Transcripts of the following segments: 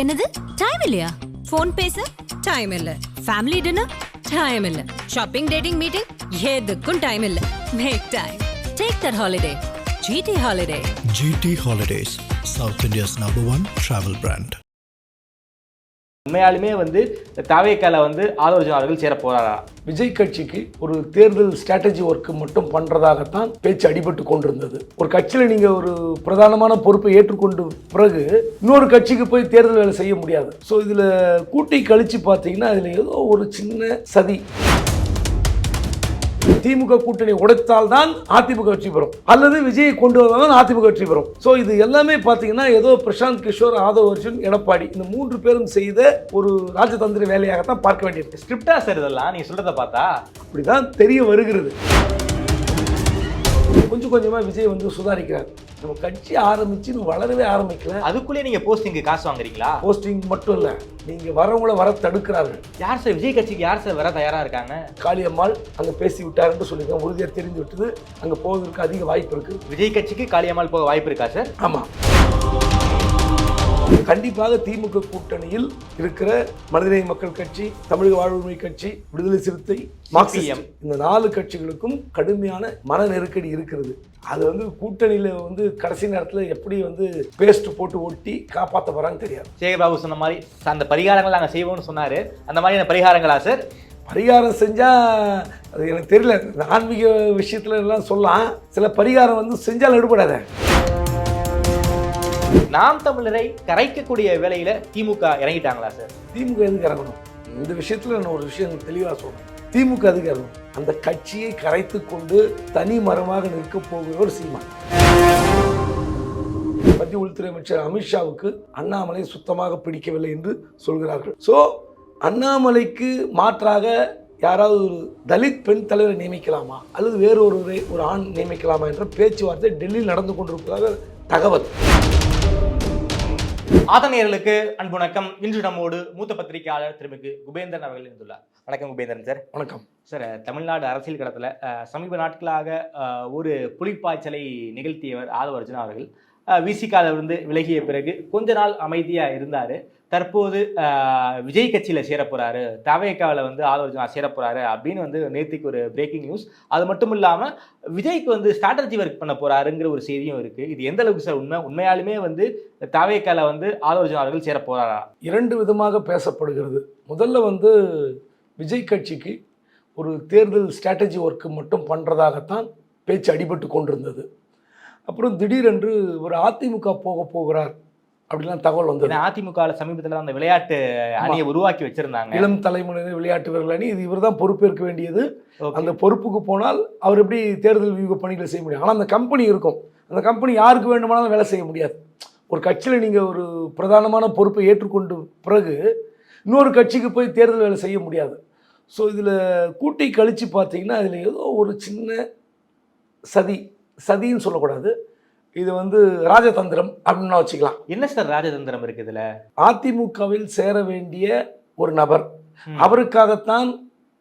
என்னது டைம் இல்லையா? ஃபோன் பேச டைம் இல்ல, ஃபேமிலி டின்னர் டைம் இல்ல, ஷாப்பிங் டேட்டிங் மீட்டிங் எதுக்கும் டைம் இல்ல. Make time. Take that holiday. GT Holiday. GT Holidays, South India's #1 travel brand. உண்மையாலுமே தாவேக்கால ஆதவர்ஜுன் அவர்கள் சேர போறாரா? விஜய் கட்சிக்கு ஒரு தேர்தல் ஸ்ட்ராட்டஜி ஒர்க்கு மட்டும் பண்றதாகத்தான் பேச்சு அடிபட்டு கொண்டிருந்தது. ஒரு கட்சியில நீங்க ஒரு பிரதானமான பொறுப்பை ஏற்றுக்கொண்டு பிறகு இன்னொரு கட்சிக்கு போய் தேர்தல் வேலை செய்ய முடியாது. ஸோ இதுல கூட்டி கழிச்சு பார்த்தீங்கன்னா அதுல ஏதோ ஒரு சின்ன சதி. திமுக கூட்டணி உடைத்தால் தான் அதிமுக வெற்றி பெறும், அல்லது விஜயை கொண்டு வந்தால் அதிமுக வெற்றி பெறும். ஸோ இது எல்லாமே பார்த்தீங்கன்னா ஏதோ பிரசாந்த் கிஷோர், ஆதவர்ஜுன், எடப்பாடி இந்த 3 பேரும் செய்த ஒரு ராஜதந்திர வேலையாகத்தான் பார்க்க வேண்டியிருக்கு. ஸ்கிரிப்டா சார் இதெல்லாம் நீ சொல்றத பார்த்தா அப்படிதான் தெரிய வருகிறது. கொஞ்சம் கொஞ்சமா விஜய் சுதாரிக்கிறார். நம்ம கட்சி ஆரம்பிச்சு வளரவே ஆரம்பிக்கல, அதுக்குள்ளே நீங்க போஸ்டிங் காசு வாங்குறீங்களா? போஸ்டிங் மட்டும் இல்ல, நீங்க வரவங்கள வர தடுக்கிறார்கள். யார் சார் விஜய் கட்சிக்கு யார் சார் வர தயாரா இருக்காங்க? காளியம்மாள் அங்க பேசி விட்டாருன்னு சொல்லியிருக்காங்க. உறுதியா தெரிஞ்சு விட்டது, அங்க போவதற்கு அதிக வாய்ப்பு இருக்கு. விஜய் கட்சிக்கு காளியம்மாள் போக வாய்ப்பு இருக்கா சார்? ஆமா, கண்டிப்பாக திமுக கூட்டணியில் இருக்கிற மனிதநேய மக்கள் கட்சி, தமிழக வாழ்வுரிமை கட்சி, விடுதலை சிறுத்தை, மார்க்சிஸ்ட், இந்த 4 கட்சிகளுக்கும் கடுமையான மன நெருக்கடி இருக்கிறது. அது கூட்டணியில கடைசி நேரத்தில் எப்படி பேஸ்ட் போட்டு ஒட்டி காப்பாற்ற போறான்னு தெரியாது. சேகர்பாபு சொன்ன மாதிரி அந்த பரிகாரங்கள் நாங்கள் செய்வோம்னு சொன்னாரு. அந்த மாதிரியான பரிகாரங்களா சார்? பரிகாரம் செஞ்சா அது எனக்கு தெரியல. ஆன்மீக விஷயத்துல எல்லாம் சொல்லலாம், சில பரிகாரம் செஞ்சால் எடுபடாத. நாம் தமிழரை கரைக்கக்கூடிய வேலையில திமுக இறங்கிட்டாங்களா சார்? திமுக எதுக்கு இறங்கணும்? இந்த விஷயத்துல நான் ஒரு விஷயம் தெளிவாக சொல்றேன். திமுக எதுக்கு இறங்கணும்? அந்த கட்சியை கரைத்து கொண்டு தனி மரமாக நிற்க போகிறவர் சீமான். மத்திய உள்துறை அமைச்சர் அமித்ஷாவுக்கு அண்ணாமலை சுத்தமாக பிடிக்கவில்லை என்று சொல்கிறார்கள். ஸோ அண்ணாமலைக்கு மாற்றாக யாராவது ஒரு தலித் பெண் தலைவரை நியமிக்கலாமா, அல்லது வேறொருவரை ஒரு ஆண் நியமிக்கலாமா என்ற பேச்சுவார்த்தை டெல்லியில் நடந்து கொண்டிருப்பதாக தகவல். ஆதனையர்களுக்கு அன்பு வணக்கம். இன்று நம்மோடு மூத்த பத்திரிகையாளர் திருமிகு குபேந்திரன் அவர்கள் இருந்துள்ளார். வணக்கம் குபேந்திரன் சார். வணக்கம் சார். தமிழ்நாடு அரசியல் களத்தில் சமீப நாட்களாக ஒரு புலிப்பாய்ச்சலை நிகழ்த்தியவர் ஆதவர்ஜுன் அவர்கள். விசிகாவிலிருந்து விலகிய பிறகு கொஞ்ச நாள் அமைதியாக இருந்தார். தற்போது விஜய் கட்சியில் சேர போகிறாரு, தவேக்காவில் ஆதவர்ஜுனா சேர போகிறாரு அப்படின்னு நேற்றுக்கு ஒரு பிரேக்கிங் நியூஸ். அது மட்டும் இல்லாமல் விஜய்க்கு ஸ்ட்ராட்டஜி ஒர்க் பண்ண போகிறாருங்கிற ஒரு செய்தியும் இருக்குது. இது எந்த அளவுக்கு சார் உண்மை? உண்மையாலுமே தவேக்காவில் ஆதவர்ஜுனா அவர்கள் சேர போகிறாரா? 2 விதமாக பேசப்படுகிறது. முதல்ல விஜய் கட்சிக்கு ஒரு தேர்தல் ஸ்ட்ராட்டஜி ஒர்க்கு மட்டும் பண்ணுறதாகத்தான் பேச்சு அடிபட்டு கொண்டிருந்தது. அப்புறம் திடீரென்று ஒரு அதிமுக போகிறார் அப்படிலாம் தகவல் வந்தது. அதிமுக சமீபத்தில் அந்த விளையாட்டு அணியை உருவாக்கி வச்சிருந்தாங்க, இளம் தலைமுறையினர் விளையாட்டு வீரர்கள் அணி. இது இவர் தான் பொறுப்பேற்க வேண்டியது. அந்த பொறுப்புக்கு போனால் அவர் எப்படி தேர்தல் வியூக பணிகளை செய்ய முடியும்? ஆனால் அந்த கம்பெனி இருக்கும், அந்த கம்பெனி யாருக்கு வேண்டுமானாலும் வேலை செய்ய முடியாது. ஒரு கட்சியில் நீங்கள் ஒரு பிரதானமான பொறுப்பை ஏற்றுக்கொண்டு பிறகு இன்னொரு கட்சிக்கு போய் தேர்தல் வேலை செய்ய முடியாது. ஸோ இதில் கூட்டி கழித்து பார்த்தீங்கன்னா அதில் ஏதோ ஒரு சின்ன சதின்னு சொல்லக்கூடாது, இது ராஜதந்திரம் அப்படின்னு வச்சுக்கலாம். என்ன சார் ராஜதந்திரம் இருக்கு இதுல? அதிமுகவில் சேர வேண்டிய ஒரு நபர், அவருக்காகத்தான்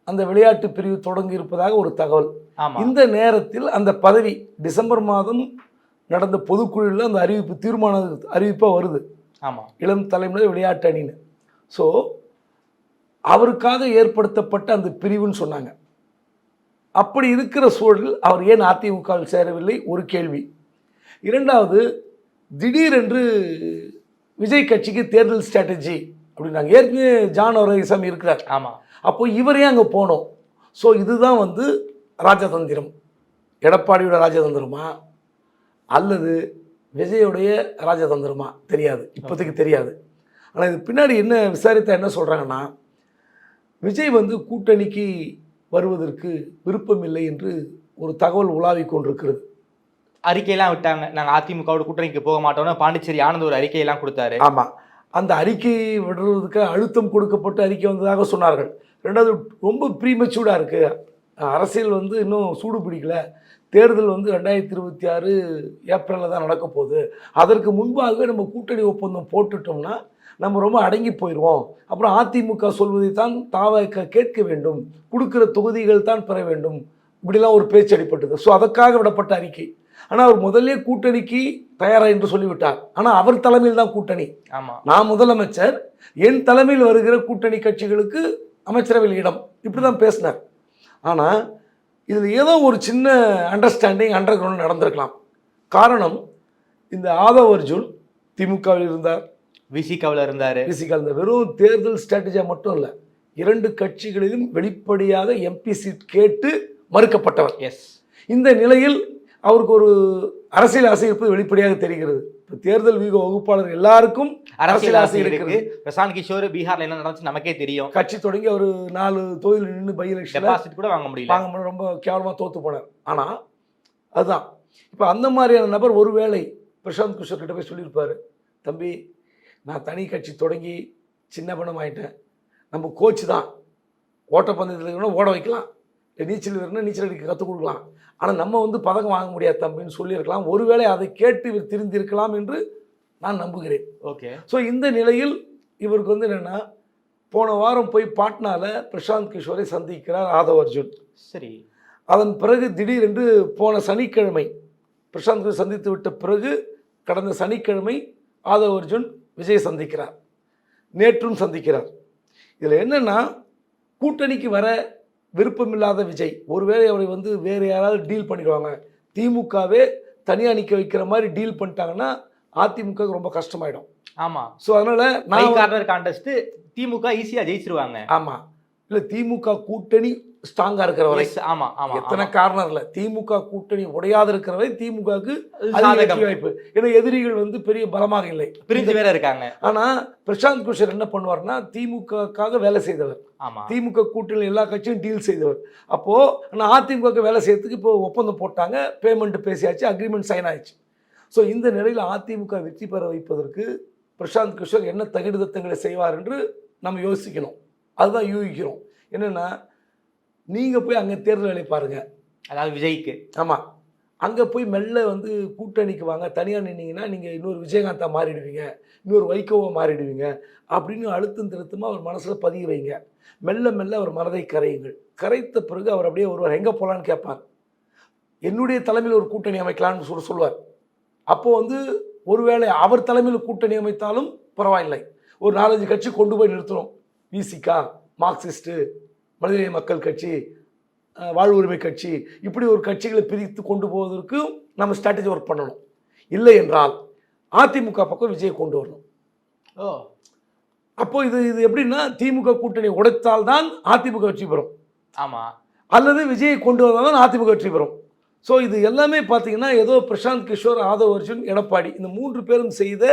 அந்த விளையாட்டு பிரிவு தொடங்கி இருப்பதாக ஒரு தகவல். இந்த நேரத்தில் அந்த பதவி டிசம்பர் மாதம் நடந்த பொதுக்குழுவில் அந்த அறிவிப்பாக வருது. ஆமாம், இளம் தலைமுறை விளையாட்டு அணின்னு. ஸோ அவருக்காக ஏற்படுத்தப்பட்ட அந்த பிரிவுன்னு சொன்னாங்க. அப்படி இருக்கிற சூழலில் அவர் ஏன் அதிமுகவில் சேரவில்லை ஒரு கேள்வி. இரண்டாவது, திடீரென்று விஜய் கட்சிக்கு தேர்தல் ஸ்ட்ராட்டஜி அப்படின்னாங்க. ஏற்கனவே ஜான் அவரேசாமி இருக்கிறார். ஆமாம், அப்போ இவரே அங்கே போனோம். ஸோ இதுதான் ராஜதந்திரம். எடப்பாடியோட ராஜதந்திரமா அல்லது விஜயோடைய ராஜதந்திரமா தெரியாது, இப்போதைக்கு தெரியாது. ஆனால் இது பின்னாடி என்ன விசாரித்தா என்ன சொல்கிறாங்கன்னா, விஜய் கூட்டணிக்கு வருவதற்கு விருப்பமில்லை என்று ஒரு தகவல் உலாவிக் கொண்டிருக்கிறது. அறிக்கையெல்லாம் விட்டாங்க, நாங்கள் அதிமுகவோட கூட்டணிக்கு போக மாட்டோம்னு பாண்டிச்சேரி ஆனந்த் ஒரு அறிக்கையெல்லாம் கொடுத்தாரு. ஆமாம், அந்த அறிக்கையை விடுறதுக்கு அழுத்தம் கொடுக்கப்பட்டு அறிக்கை வந்ததாக சொன்னார்கள். ரெண்டாவது, ரொம்ப ப்ரீமெச்சூர்டாக இருக்குது, அரசியல் இன்னும் சூடு பிடிக்கல, தேர்தல் 2026 ஏப்ரலில் தான் நடக்க போகுது, அதற்கு முன்பாகவே நம்ம கூட்டணி ஒப்பந்தம் போட்டுட்டோம்னா நம்ம ரொம்ப அடங்கி போயிடுவோம், அப்புறம் அதிமுக சொல்வதை தான் தாவேக்கா கேட்க வேண்டும், கொடுக்குற தொகுதிகள் தான் பெற வேண்டும், இப்படிலாம் ஒரு பேச்சு அடிப்பட்டது. ஸோ அதற்காக விடப்பட்ட அறிக்கை. ஆனால் அவர் முதல்ல கூட்டணிக்கு தயாரா என்று சொல்லிவிட்டார். ஆனால் அவர் தலைமையில் தான் கூட்டணி. ஆமா, நான் முதலமைச்சர், என் தலைமையில் வருகிற கூட்டணி கட்சிகளுக்கு அமைச்சரவையில் இடம், இப்படிதான் பேசினார். ஆனால் இதில் ஏதோ ஒரு சின்ன அண்டர்ஸ்டாண்டிங் அண்டர் கிரவுண்ட் நடந்திருக்கலாம். காரணம், இந்த ஆதவ் அர்ஜுன் திமுகவில் இருந்தார், விசிகாவில் இருந்தார். இந்த வெறும் தேர்தல் ஸ்ட்ராட்டஜியா மட்டும் இல்லை, 2 கட்சிகளிலும் வெளிப்படையாக எம்பி சீட் கேட்டு மறுக்கப்பட்டவர். எஸ், இந்த நிலையில் அவருக்கு ஒரு அரசியல் ஆசை இருப்பது வெளிப்படையாக தெரிகிறது. தேர்தல் வியூக வகுப்பாளர் எல்லாருக்கும் அரசியல் ஆசை இருக்கு. பிரசாந்த் கிஷோர் பீகார்ல என்ன நடந்துச்சு நமக்கே தெரியும். கட்சி தொடங்கி அவர் 4 தொகுதியில் நின்று பை எலெக்ஷன் டெபாசிட் கூட வாங்க முடியல, ரொம்ப கேவலமாக தோத்து போனார். ஆனால் அதுதான் இப்போ அந்த மாதிரியான நபர் ஒருவேளை பிரசாந்த் கிஷோர் கிட்ட போய் சொல்லியிருப்பாரு, தம்பி நான் தனி கட்சி தொடங்கி சின்ன பணம் ஆயிட்டேன், நம்ம கோச்சு தான், ஓட்டப்பந்தயத்தில் இருக்கணும் ஓட வைக்கலாம், நீச்சல் வீரர்னா நீச்சல் அடிக்க கற்றுக் கொடுக்கலாம், ஆனால் நம்ம பதக்கம் வாங்க முடியாது தம்பின்னு சொல்லியிருக்கலாம். ஒருவேளை அதை கேட்டு இவர் திருந்திருக்கலாம் என்று நான் நம்புகிறேன். ஓகே. ஸோ இந்த நிலையில் இவருக்கு என்னென்னா, போன வாரம் போய் பாட்னாவில் பிரசாந்த் கிஷோரை சந்திக்கிறார் ஆதவ் அர்ஜுன். சரி. அதன் பிறகு திடீரென்று போன சனிக்கிழமை பிரசாந்த் கிஷோர் சந்தித்து விட்ட பிறகு கடந்த சனிக்கிழமை ஆதவ் அர்ஜுன் விஜய் சந்திக்கிறார், நேற்றும் சந்திக்கிறார். இதில் என்னென்னா, கூட்டணிக்கு வர விருப்பமில்லாத விஜய் ஒருவேளை அவரை வேறு யாராவது டீல் பண்ணிடுவாங்க, திமுகவே தனியாக நிற்க வைக்கிற மாதிரி டீல் பண்ணிட்டாங்கன்னா அதிமுக ரொம்ப கஷ்டமாயிடும். ஆமாம். ஸோ அதனால் நான் கார்னர் கான்டெஸ்ட் திமுக ஈஸியாக ஜெயிச்சிருவாங்க. ஆமாம், இல்லை திமுக கூட்டணி ஸ்ட்ராங்காக இருக்கிற வரை. ஆமாம் ஆமாம், எத்தனை காரணம் இல்லை, திமுக கூட்டணி உடையாத இருக்கிற வரை திமுகவுக்கு வாய்ப்பு. ஏன்னா எதிரிகள் பெரிய பலமாக இல்லை, பிரிஞ்சு வேற இருக்காங்க. ஆனால் பிரசாந்த் கிஷோர் என்ன பண்ணுவார்னா, திமுகவுக்காக வேலை செய்தவர், திமுக கூட்டணியில் எல்லா கட்சியும் டீல் செய்தவர். அப்போது ஆனால் அதிமுக வேலை செய்யறதுக்கு இப்போ ஒப்பந்தம் போட்டாங்க, பேமெண்ட் பேசியாச்சு, அக்ரிமெண்ட் சைன் ஆயிடுச்சு. ஸோ இந்த நிலையில் அதிமுக வெற்றி பெற வைப்பதற்கு பிரசாந்த் கிஷோர் என்ன தகுதித்தங்களை செய்வார் என்று நம்ம யோசிக்கணும். அதுதான் யூகிக்கிறோம். என்னென்னா, நீங்கள் போய் அங்கே தேர்தல் வேலை பாருங்கள், அதாவது விஜய்க்கு. ஆமாம், அங்கே போய் மெல்ல கூட்டணிக்கு வாங்க, தனியாக நின்னீங்கன்னா நீங்கள் இன்னொரு விஜயகாந்தா மாறிடுவீங்க, இன்னொரு வைகோவை மாறிடுவீங்க அப்படின்னு அழுத்தம் திருத்தமாக அவர் மனசில் பதிய வைங்க. மெல்ல மெல்ல அவர் மனதை கரையுங்கள். கரைத்த பிறகு அவர் அப்படியே ஒருவர் எங்கே போகலான்னு கேட்பார். என்னுடைய தலைமையில் ஒரு கூட்டணி அமைக்கலான்னு சொல்லுவார். அப்போது ஒருவேளை அவர் தலைமையில் கூட்டணி அமைத்தாலும் பரவாயில்லை, ஒரு 4-5 கட்சி கொண்டு போய் நிறுத்தணும். விசிகா, மார்க்சிஸ்ட்டு, மனிதநேய மக்கள் கட்சி, வாழ் உரிமை கட்சி, இப்படி ஒரு கட்சிகளை பிரித்து கொண்டு போவதற்கு நம்ம ஸ்ட்ராட்டஜி ஒர்க் பண்ணணும். இல்லை என்றால் அதிமுக பக்கம் விஜய் கொண்டு வரணும். அப்போ இது எப்படின்னா, திமுக கூட்டணி உடைத்தால்தான் அதிமுக வெற்றி பெறும். ஆமாம். அல்லது விஜயை கொண்டு வந்தால் தான் அதிமுக வெற்றி பெறும். ஸோ இது எல்லாமே பார்த்தீங்கன்னா, ஏதோ பிரசாந்த் கிஷோர், ஆதவ் அர்ஜுன், எடப்பாடி இந்த 3 பேரும் செய்த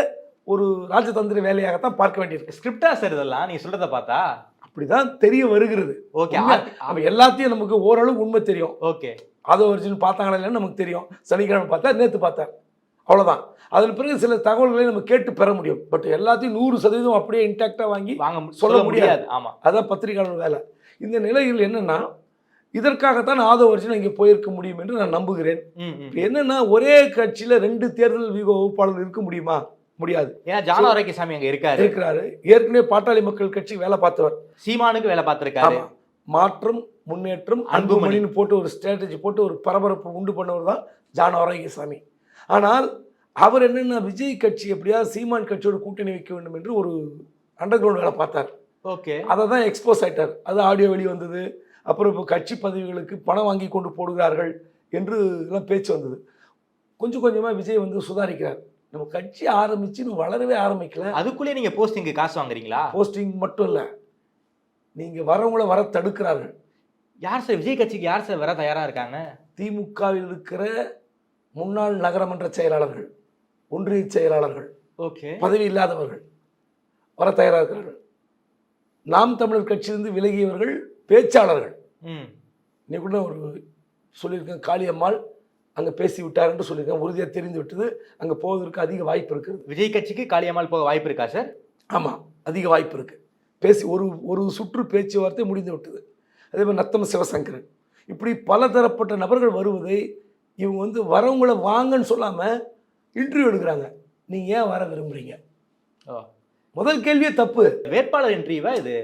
ஒரு ராஜதந்திர வேலையாகத்தான் பார்க்க வேண்டியிருக்கு. ஸ்கிரிப்டா சார் இதெல்லாம் நீ சொல்றத பார்த்தா அப்படிதான் தெரிய வருகிறது. ஓகே, நம்ம எல்லாத்தையும் நமக்கு ஓரளவு உண்மை தெரியும். ஓகே, ஆதவ் அர்ஜுன் பார்த்தாங்களா இல்லைன்னு நமக்கு தெரியும். சனிக்கிழமை பார்த்தா, நேற்று பார்த்தார், அவ்வளோதான். அதன் பிறகு சில தகவல்களை நம்ம கேட்டு பெற முடியும். பட் எல்லாத்தையும் 100% அப்படியே இன்டாக்டாக வாங்கி சொல்ல முடியாது. ஆமாம், அதான் பத்திரிகையாளர் வேலை. இந்த நிலையில் என்னன்னா, இதற்காகத்தான் ஆதவ் அர்ஜுன் இங்கே போயிருக்க முடியும் என்று நான் நம்புகிறேன். என்னன்னா, ஒரே கட்சியில் 2 தேர்தல் வியூக வகுப்பாளர்கள் இருக்க முடியுமா? முடியாது. ஏன்னா ஜான் ஆரோக்கியசாமி அங்கே இருக்கிறாரு. ஏற்கனவே பாட்டாளி மக்கள் கட்சி வேலை பார்த்தவர், சீமானுக்கு வேலை பார்த்திருக்காரு. மாற்றம், முன்னேற்றம், அன்புமணின்னு போட்டு ஒரு ஸ்ட்ராட்டஜி போட்டு ஒரு பரபரப்பு உண்டு பண்ணவர் தான் ஜான் ஆரோக்கியசாமி. ஆனால் அவர் என்னென்னா, விஜய் கட்சி எப்படியாவது சீமான் கட்சியோட கூட்டணி வைக்க வேண்டும் என்று ஒரு அண்டர் கிரவுண்ட் வேலை பார்த்தார். ஓகே, அதை தான் எக்ஸ்போஸ் ஆயிட்டார். அது ஆடியோ வெளி வந்தது. அப்புறம் இப்போ கட்சி பதவிகளுக்கு பணம் வாங்கி கொண்டு போடுகிறார்கள் என்று எல்லாம் பேச்சு வந்தது. கொஞ்சம் கொஞ்சமாக விஜய் சுதாரிக்கிறார். நம்ம கட்சி ஆரம்பிச்சு வளரவே ஆரம்பிக்கல, அதுக்குள்ளே நீங்கள் போஸ்டிங்கு காசு வாங்குறீங்களா? போஸ்டிங் மட்டும் இல்லை, நீங்கள் வரவங்கள வர தடுக்கிறார்கள். யார் சார் விஜய் கட்சிக்கு யார் சார் வர தயாராக இருக்காங்க? திமுகவில் இருக்கிற முன்னாள் நகரமன்ற செயலாளர்கள், ஒன்றிய செயலாளர்கள், ஓகே, பதவி இல்லாதவர்கள் வர தயாராக இருக்கிறார்கள். நாம் தமிழர் கட்சியிலிருந்து விலகியவர்கள் பேச்சாளர்கள். நீ கூட ஒரு சொல்லியிருக்கேன், காளியம்மாள் அங்கே பேசி விட்டார் என்று சொல்லியிருக்கேன், உறுதியாக தெரிந்து விட்டது. அங்கே போவதற்கு அதிக வாய்ப்பு இருக்குது. விஜய் கட்சிக்கு காளியம்மாள் போக வாய்ப்பு இருக்கா சார்? ஆமாம், அதிக வாய்ப்பு இருக்குது. பேசி ஒரு சுற்று பேச்சுவார்த்தை முடிந்து விட்டது. அதே மாதிரி நத்தம் சிவசங்கரன், இப்படி பல தரப்பட்ட நபர்கள் வருவதை இவங்க வரவங்களை வாங்கன்னு சொல்லாமல் இன்டர்வியூ எடுக்கிறாங்க. நீங்கள் ஏன் வர விரும்புகிறீங்க? முதல் கேள்வியே தப்பு. வேட்பாளர் இன்டர்வியூவா இது?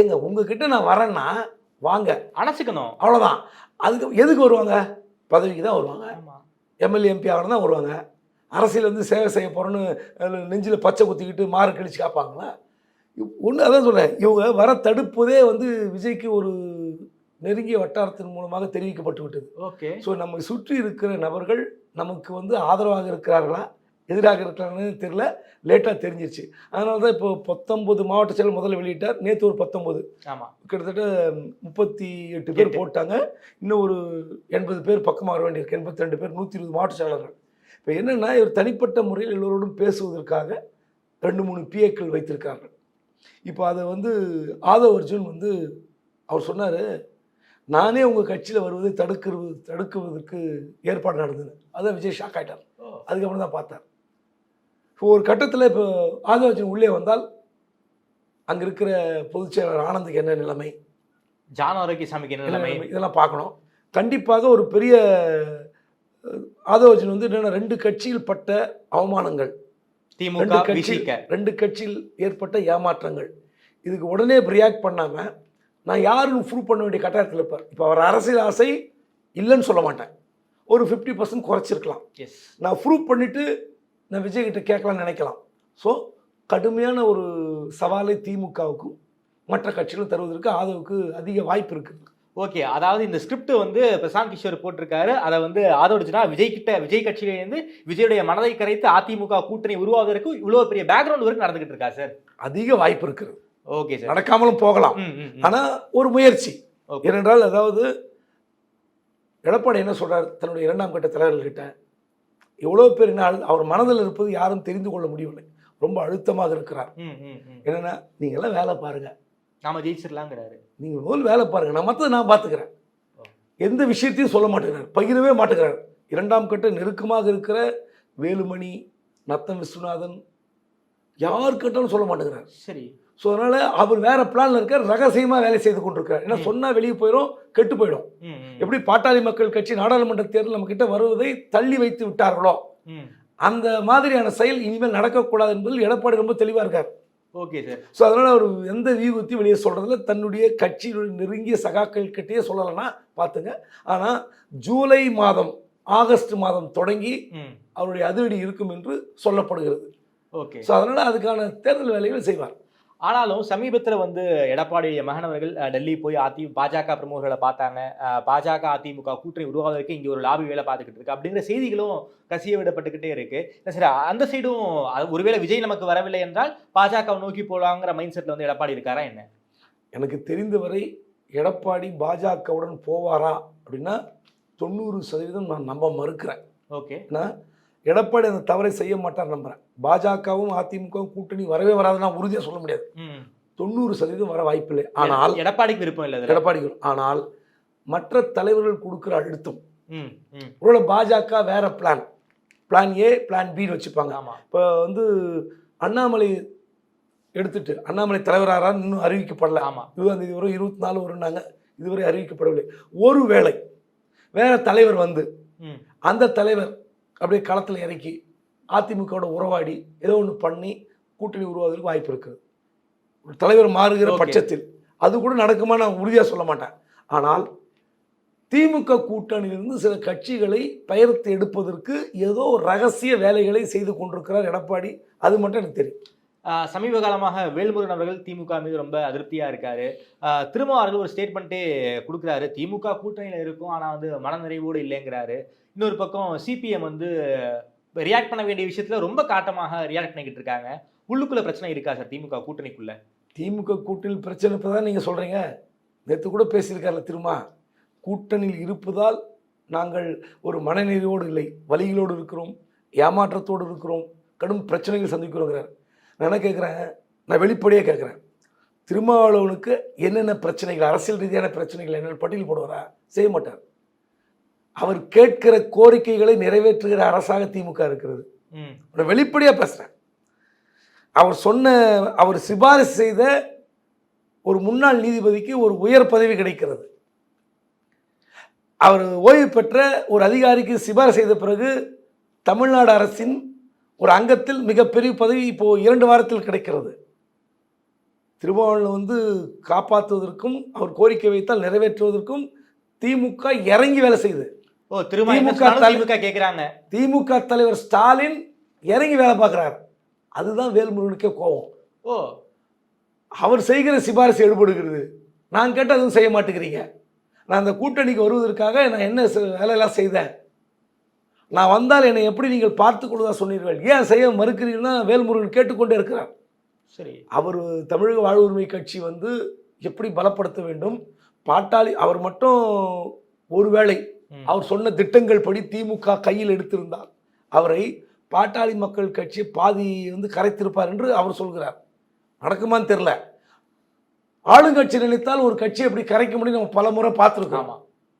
எங்க உங்ககிட்ட நான் வரேன்னா வாங்க, அணைச்சிக்கணும், அவ்வளோதான். அதுக்கு எதுக்கு வருவாங்க? பதவிக்கு தான் வருவாங்க. எம்எல்ஏ எம்பி ஆகணும் தான் வருவாங்க. அரசியல் வந்து சேவை செய்ய போகிறோன்னு நெஞ்சில் பச்சை குத்திக்கிட்டு மாறு கழிச்சு காப்பாங்களா? ஒன்று அதான் சொல்கிறேன், இவங்க வர தடுப்பதே வந்து விஜய்க்கு ஒரு நெருங்கிய வட்டாரத்தின் மூலமாக தெரிவிக்கப்பட்டு விட்டது. ஓகே. ஸோ நம்ம சுற்றி இருக்கிற நபர்கள் நமக்கு வந்து ஆதரவாக இருக்கிறார்களா எதிராக இருக்கிறாங்கன்னு தெரியல, லேட்டாக தெரிஞ்சிருச்சு. அதனால தான் இப்போ 19 மாவட்ட செயலர் முதல்ல வெளியிட்டார், நேற்று ஒரு 19, ஆமாம், கிட்டத்தட்ட 38 பேர் போட்டாங்க. இன்னும் ஒரு 80 பேர் பக்கமாக வர வேண்டியிருக்கு, 82 பேர், 120 மாவட்ட செயலர்கள். இப்போ என்னென்னா இவர் தனிப்பட்ட முறையில் எல்லோரோடும் பேசுவதற்காக 2-3 பிஏக்கள் வைத்திருக்கார்கள். இப்போ அதை வந்து ஆதவ் அர்ஜுன் வந்து அவர் சொன்னார், நானே உங்கள் கட்சியில் வருவதை தடுக்குவதற்கு ஏற்பாடு நடந்தது. அதான் விஜய் ஷாக் ஆகிட்டார். அதுக்கப்புறம் தான் பார்த்தார். இப்போ ஒரு கட்டத்தில் இப்போ ஆதவ் அர்ஜுன் உள்ளே வந்தால் அங்கே இருக்கிற பொதுச் செயலாளர் ஆனந்துக்கு என்ன நிலைமை, ஜான் ஆரோக்கியசாமிக்கு என்ன நிலைமை, இதெல்லாம் பார்க்கணும். கண்டிப்பாக ஒரு பெரிய ஆதவ் அர்ஜுன் வந்து என்னென்ன 2 கட்சியில் பட்ட அவமானங்கள், திமுக 2 கட்சியில் ஏற்பட்ட ஏமாற்றங்கள், இதுக்கு உடனே ரியாக்ட் பண்ணாமல் நான் யாருன்னு ப்ரூவ் பண்ண வேண்டிய கட்டாயத்தில் இருப்பார். இப்போ அவர் அரசியல் ஆசை இல்லைன்னு சொல்ல மாட்டேன், ஒரு 50% குறைச்சிருக்கலாம். நான் ப்ரூவ் பண்ணிவிட்டு நான் விஜய்கிட்ட கேட்கலான்னு நினைக்கலாம். ஸோ கடுமையான ஒரு சவாலை திமுகவுக்கும் மற்ற கட்சிகளும் தருவதற்கு ஆதவுக்கு அதிக வாய்ப்பு இருக்குது. ஓகே, அதாவது இந்த ஸ்கிரிப்ட் வந்து பிரசாந்த் கிஷோர் போட்டிருக்காரு, அதை வந்து ஆதரிச்சுனா விஜய் கட்சியிலேருந்து விஜயுடைய மனதை கரைத்து அதிமுக கூட்டணி உருவாவதற்கு இவ்வளோ பெரிய பேக்ரவுண்ட் ஒர்க் நடந்துகிட்டு இருக்கா சார்? அதிக வாய்ப்பு இருக்குது. ஓகே சார், நடக்காமலும் போகலாம். ஆனால் ஒரு முயற்சி. ஏனென்றால் அதாவது எடப்பாடி என்ன சொல்றார் தன்னுடைய 2ஆம் கட்ட தலைவர்கள்கிட்ட, எவ்வளோ பேர் அவர் மனதில் இருப்பது யாரும் தெரிந்து கொள்ள முடியவில்லை, ரொம்ப அழுத்தமாக இருக்கிறார். என்னன்னா நீங்களாம் வேலை பாருங்க, நாம ஜெயிச்சிடலாங்கிறாரு, நீங்கள் முதல் வேலை பாருங்க, நான் மற்றது நான் பார்த்துக்கிறேன். எந்த விஷயத்தையும் சொல்ல மாட்டேங்கிறார், பகிரவே மாட்டேங்கிறார். 2ஆம் கட்ட நெருக்கமாக இருக்கிற வேலுமணி, நத்தம் விஸ்வநாதன், யார் கேட்டாலும் சொல்ல மாட்டேங்கிறார். சரி. ஸோ அதனால் அவர் வேறு பிளானில் இருக்கார், ரகசியமாக வேலை செய்து கொண்டிருக்கார். ஏன்னா சொன்னால் வெளியே போயிடும், கெட்டு போயிடும். எப்படி பாட்டாளி மக்கள் கட்சி நாடாளுமன்ற தேர்தல் நம்மக்கிட்ட வருவதை தள்ளி வைத்து விட்டார்களோ, அந்த மாதிரியான செயல் இனிமேல் நடக்கக்கூடாது என்பதில் எடப்பாடி ரொம்ப தெளிவாக இருக்கார். Okay sir. ஸோ அதனால் அவர் எந்த வியூகத்தையும் வெளியே சொல்கிறதில்ல, தன்னுடைய கட்சியினுடைய நெருங்கிய சகாக்கள் கிட்டேயே சொல்லலைன்னா பார்த்துங்க. ஆனால் ஜூலை மாதம் ஆகஸ்ட் மாதம் தொடங்கி அவருடைய அதிரடி இருக்கும் என்று சொல்லப்படுகிறது. ஓகே. ஸோ அதனால் அதுக்கான தேர்தல் வேலைகளை செய்வார். ஆனாலும் சமீபத்தில் வந்து எடப்பாடி மகனவர்கள் டெல்லி போய் பாஜக பிரமுகர்களை பார்த்தாங்க, பாஜக அதிமுக கூட்டணி உருவாவதற்கு இங்கே ஒரு லாபி வேலை பார்த்துக்கிட்டு இருக்கு அப்படிங்கிற செய்திகளும் கசிய விடப்பட்டுக்கிட்டே இருக்கு. சரி, அந்த சைடும் ஒருவேளை விஜய் நமக்கு வரவில்லை என்றால் பாஜக நோக்கி போலாங்கிற மைண்ட் செட்டில் வந்து எடப்பாடி இருக்காரா என்ன? எனக்கு தெரிந்தவரை எடப்பாடி பாஜகவுடன் போவாரா அப்படின்னா 90% நான் நம்ப மறுக்கிறேன். ஓகே. எடப்பாடி அந்த தவறை செய்ய மாட்டார் நம்புறேன். பாஜகவும் அதிமுகவும் கூட்டணி வரவே வராதுன்னா உறுதியாக சொல்ல முடியாது. 90% வர வாய்ப்பில்லை. ஆனால் எடப்பாடிக்கு விருப்பம் இல்லை. எடப்பாடிக்கு. ஆனால் மற்ற தலைவர்கள் கொடுக்குற அழுத்தம், ஒருவேளை பாஜக வேற பிளான் ஏ பிளான் பின்னு வச்சுப்பாங்க. இப்போ வந்து அண்ணாமலை எடுத்துட்டு அண்ணாமலை தலைவராக இன்னும் அறிவிக்கப்படலை. 20 வரும், 24 வரும்னாங்க, இதுவரை அறிவிக்கப்படவில்லை. ஒருவேளை வேற தலைவர் வந்து அந்த தலைவர் அப்படியே களத்தில் இறக்கி அதிமுகவோட உறவாடி ஏதோ ஒன்று பண்ணி கூட்டணி உருவாவதற்கு வாய்ப்பு இருக்குது. ஒரு தலைவர் மாறுகிற பட்சத்தில் அது கூட நடக்குமா நான் உறுதியாக சொல்ல மாட்டேன். ஆனால் திமுக கூட்டணியிலிருந்து சில கட்சிகளை பெயர்த்து எடுப்பதற்கு ஏதோ ரகசிய வேலைகளை செய்து கொண்டிருக்கிறார் எடப்பாடி. அது மட்டும் எனக்கு தெரியும். சமீப காலமாக வேல்முருகன் அவர்கள் திமுக மீது ரொம்ப அதிருப்தியாக இருக்காரு. திருமாவர்கள் ஒரு ஸ்டேட்மெண்ட்டே கொடுக்குறாரு, திமுக கூட்டணியில் இருக்கும் ஆனால் வந்து மனநிறைவோடு இல்லைங்கிறாரு. இன்னொரு பக்கம் சிபிஎம் வந்து ரியாக்ட் பண்ண வேண்டிய விஷயத்தில் ரொம்ப காட்டமாக ரியாக்ட் பண்ணிக்கிட்டு இருக்காங்க. உள்ளுக்குள்ள பிரச்சனை இருக்கா சார் திமுக கூட்டணிக்குள்ள? திமுக கூட்டணியில் பிரச்சனை இப்போ தான் நீங்கள் சொல்கிறீங்க. நேற்று கூட பேசியிருக்காருல திருமா, கூட்டணியில் இருப்பதால் நாங்கள் ஒரு மனநிறைவோடு இல்லை, வலிகளோடு இருக்கிறோம், ஏமாற்றத்தோடு இருக்கிறோம், கடும் பிரச்சனைகள் சந்திக்கிறோங்கிறார். நான் என்ன கேட்குறேன், நான் வெளிப்படையாக கேட்குறேன், திருமாவளவனுக்கு என்னென்ன பிரச்சனைகள், அரசியல் ரீதியான பிரச்சனைகள் என்னென்ன பட்டியல் போடுவாரா? செய்ய மாட்டார். அவர் கேட்கிற கோரிக்கைகளை நிறைவேற்றுகிற அரசாக திமுக இருக்கிறது. வெளிப்படையாக பேசுகிறேன். அவர் சிபாரிசு செய்த ஒரு முன்னாள் நீதிபதிக்கு ஒரு உயர் பதவி கிடைக்கிறது. அவர் ஓய்வு பெற்ற ஒரு அதிகாரிக்கு சிபாரிசு செய்த பிறகு தமிழ்நாடு அரசின் ஒரு அங்கத்தில் மிகப்பெரிய பதவி இப்போ 2 வாரத்தில் கிடைக்கிறது. திருமாவளவன் வந்து காப்பாற்றுவதற்கும் அவர் கோரிக்கை வைத்தால் நிறைவேற்றுவதற்கும் திமுக இறங்கி வேலை செய்யுது. ஓ திமுக கேக்குறாங்க. திமுக தலைவர் ஸ்டாலின் இறங்கி வேலை பார்க்கிறார். அதுதான் வேல்முருகனுக்கே கோபம். ஓ அவர் செய்கிற சிபாரிசு எடுபடுகிறது, நான் கேட்டு அதுவும் செய்ய மாட்டேங்கிறீங்க. நான் அந்த கூட்டணிக்கு வருவதற்காக நான் என்ன வேலையெல்லாம் செய்தேன், நான் வந்தால் என்னை எப்படி நீங்கள் பார்த்துக்கொள்வதா சொன்னீர்கள், ஏன் செய்ய மறுக்கிறீங்கன்னா வேல்முருகன் கேட்டுக்கொண்டே இருக்கிறார். சரி, அவர் தமிழக வாழ்வுரிமை கட்சி வந்து எப்படி பலப்படுத்த வேண்டும், பாட்டாளி அவர் மட்டும் ஒருவேளை அவர் சொன்ன திட்டங்கள் படி திமுக கையில் எடுத்திருந்தால் அவரை பாட்டாளி மக்கள் கட்சி பாதி வந்து கரைத்திருப்பார் என்று அவர் சொல்கிறார். நடக்குமான்னு தெரியல. ஆளுங்கட்சி நினைத்தால் ஒரு கட்சி எப்படி கரைக்க முடியும் நம்ம பல முறை பார்த்துருக்கோம்,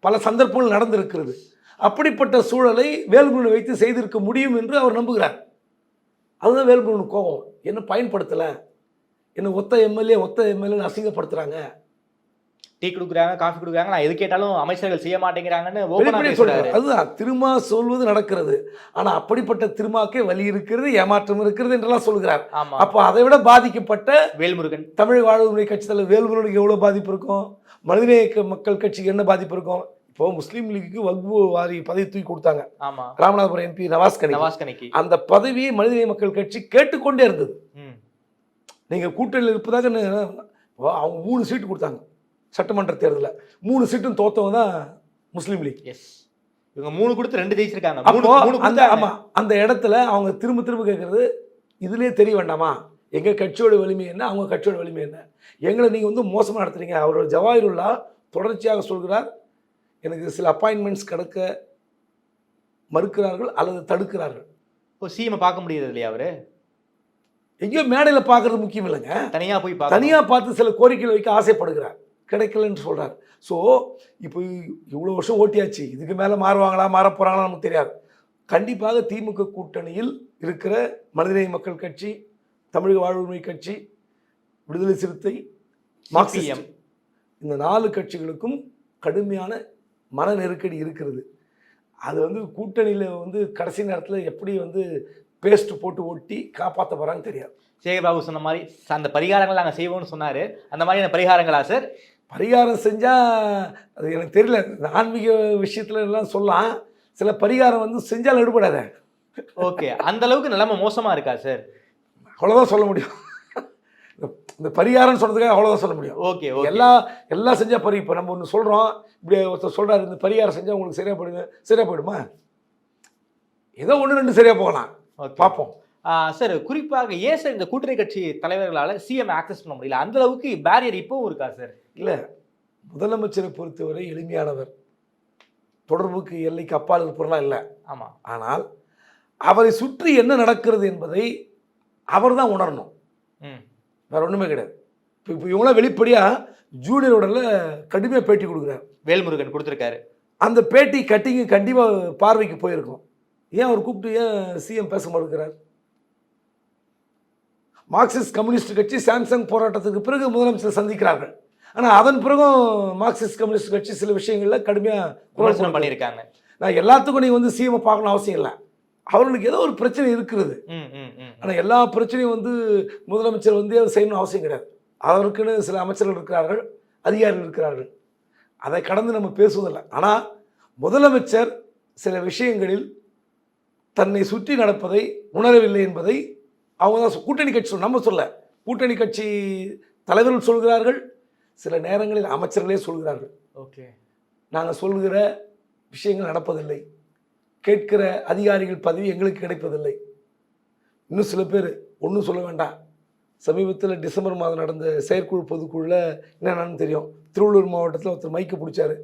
பல சந்தர்ப்பங்கள் நடந்திருக்கிறது. அப்படிப்பட்ட சூழலை வேல்முருகனை வைத்து செய்திருக்க முடியும் என்று அவர் நம்புகிறார். அதுதான் வேல்முருகன் கோபம். என்ன பயன்படுத்தலை, என்ன ஒத்த எம்எல்ஏ அசிங்கப்படுத்துறாங்க, டீ கொடுக்குறாங்க, காஃபி கொடுக்குறாங்க, நான் எது கேட்டாலும் அமைச்சர்கள் செய்ய மாட்டேங்கிறாங்கன்னு சொல்றாரு. அதுதான் திருமா சொல்வது நடக்கிறது. ஆனா அப்படிப்பட்ட திருமாக்கே வலி இருக்கிறது, ஏமாற்றம் இருக்கிறது என்றெல்லாம் சொல்கிறார். அப்போ அதை விட பாதிக்கப்பட்ட வேல்முருகன், தமிழ் வாழ்வுரிமை கட்சி தலைவர் வேல்முருகனுக்கு எவ்வளவு பாதிப்பு இருக்கும், மனிதநேய மக்கள் கட்சிக்கு என்ன பாதிப்பு இருக்கும். இப்போ முஸ்லீம் லீக்கு வக்ஃபு வாரி பதவி தூக்கி கொடுத்தாங்க. ராமநாதபுரம் எம்பி நவாஸ்கனிக்கு அந்த பதவியை மனிதநேய மக்கள் கட்சி கேட்டுக்கொண்டே இருந்தது. நீங்க கூட்டணியில் இருப்பதாக அவங்க 3 சீட்டு கொடுத்தாங்க சட்டமன்ற தேர்தலில். 3 சீட்டும் தோத்தவங்க தான் முஸ்லீம் லீக். இவங்க 3 கொடுத்து 2 ஜெயிச்சிருக்காங்க. அந்த இடத்துல அவங்க திரும்ப கேட்கறது, இதுலேயே தெரிய வேண்டாமா எங்க கட்சியோட வலிமை என்ன, அவங்க கட்சியோட வலிமை என்ன, எங்களை நீங்க வந்து மோசமாக நடத்துறீங்க. அவரோட ஜவாஹிருல்லா தொடர்ச்சியாக சொல்கிறார், எனக்கு சில அப்பாயின்மெண்ட்ஸ் கிடைக்க மறுக்கிறார்கள் அல்லது தடுக்கிறார்கள். இப்போ சிஎம் பார்க்க முடியாது இல்லையா, அவரு எங்கேயோ மேடையில் பார்க்கறது முக்கியம் இல்லைங்க, தனியாக பார்த்து சில கோரிக்கைகள் வைக்க ஆசைப்படுகிறார், கிடைக்கலன்னு சொல்கிறார். ஸோ இப்போ இவ்வளோ வருஷம் ஓட்டியாச்சு, இதுக்கு மேலே மாறுவாங்களா மாற போகிறாங்களா நமக்கு தெரியாது. கண்டிப்பாக திமுக கூட்டணியில் இருக்கிற மனிதநேய மக்கள் கட்சி, தமிழக வாழ்வுரிமை கட்சி, விடுதலை சிறுத்தை, மார்க்சியம், இந்த 4 கட்சிகளுக்கும் கடுமையான மன நெருக்கடி இருக்கிறது. அது வந்து கூட்டணியில் வந்து கடைசி நேரத்தில் எப்படி வந்து பேஸ்ட் போட்டு ஒட்டி காப்பாற்ற போகிறான்னு தெரியாது. சேகர்பாபு சொன்ன மாதிரி அந்த பரிகாரங்கள் நாங்கள் செய்வோம்னு சொன்னார். அந்த மாதிரியான பரிகாரங்களா சார்? பரிகாரம் செஞ்சால் அது எனக்கு தெரியல, ஆன்மீக விஷயத்துல எல்லாம் சொல்லலாம், சில பரிகாரம் வந்து செஞ்சால் எடுபடாத. ஓகே, அந்த அளவுக்கு நிலைமை மோசமாக இருக்கா சார்? அவ்வளோதான் சொல்ல முடியும். இந்த பரிகாரம் சொல்றதுக்காக அவ்வளோதான் சொல்ல முடியும். ஓகே, எல்லாம் செஞ்சால் இப்போ நம்ம ஒன்று சொல்கிறோம், இப்படி ஒருத்தர் சொல்கிறாரு இந்த பரிகாரம் செஞ்சால் உங்களுக்கு சரியாக போயிடுமா? ஏதோ 1-2 சரியாக போகலாம், பார்ப்போம். சார், குறிப்பாக ஏன் சார் இந்த கூட்டணி கட்சி தலைவர்களால் சிஎம் ஆக்சஸ் பண்ண முடியல? அந்த அளவுக்கு பேரியர் இப்பவும் இருக்கா சார்? இல்லை, முதலமைச்சரை பொறுத்தவரை எளிமையானவர், தொடர்புக்கு எல்லைக்கு அப்பால் இருப்பவர்களாம் இல்லை. ஆமாம், ஆனால் அவரை சுற்றி என்ன நடக்கிறது என்பதை அவர் தான் உணரணும், வேற ஒன்றுமே கிடையாது. இப்போ இவங்களாம் வெளிப்படையாக ஜூனியரோட கடுமையாக பேட்டி கொடுக்குறாரு, வேல்முருகன் கொடுத்துருக்காரு. அந்த பேட்டி கட்டிங்கு கண்டிப்பாக பார்வைக்கு போயிருக்கும். ஏன் அவர் கூப்பிட்டு ஏன் சிஎம் பேச மறுக்கிறார்? மார்க்சிஸ்ட் கம்யூனிஸ்ட் கட்சி சாம்சங் போராட்டத்துக்கு பிறகு முதலமைச்சர் சந்திக்கிறார்கள். ஆனால் அதன் பிறகும் மார்க்சிஸ்ட் கம்யூனிஸ்ட் கட்சி சில விஷயங்களில் கடுமையாக விமர்சனம் பண்ணியிருக்காங்க. நான் எல்லாத்துக்கும் நீங்கள் வந்து சிஎம் பார்க்கணும் அவசியம் இல்லை, அவர்களுக்கு ஏதோ ஒரு பிரச்சனை இருக்கிறது. ஆனால் எல்லா பிரச்சனையும் வந்து முதலமைச்சர் வந்து செய்யணும்னு அவசியம் கிடையாது. அதற்குன்னு சில அமைச்சர்கள் இருக்கிறார்கள், அதிகாரிகள் இருக்கிறார்கள், அதை கடந்து நம்ம பேசுவதில்லை. ஆனால் முதலமைச்சர் சில விஷயங்களில் தன்னை சுற்றி நடப்பதை உணரவில்லை என்பதை அவங்க தான் கூட்டணி கட்சி நம்ம சொல்ல, கூட்டணி கட்சி தலைவர்கள் சொல்கிறார்கள், சில நேரங்களில் அமைச்சர்களே சொல்கிறார்கள். ஓகே, நாங்கள் சொல்கிற விஷயங்கள் நடப்பதில்லை, கேட்கிற அதிகாரிகள் பதவி எங்களுக்கு கிடைப்பதில்லை. இன்னும் சில பேர் ஒன்றும் சொல்ல வேண்டாம், சமீபத்தில் டிசம்பர் மாதம் நடந்த செயற்குழு பொதுக்குழுவில் என்னென்னு தெரியும், திருவள்ளூர் மாவட்டத்தில் ஒருத்தர் மைக்கு பிடிச்சாரு,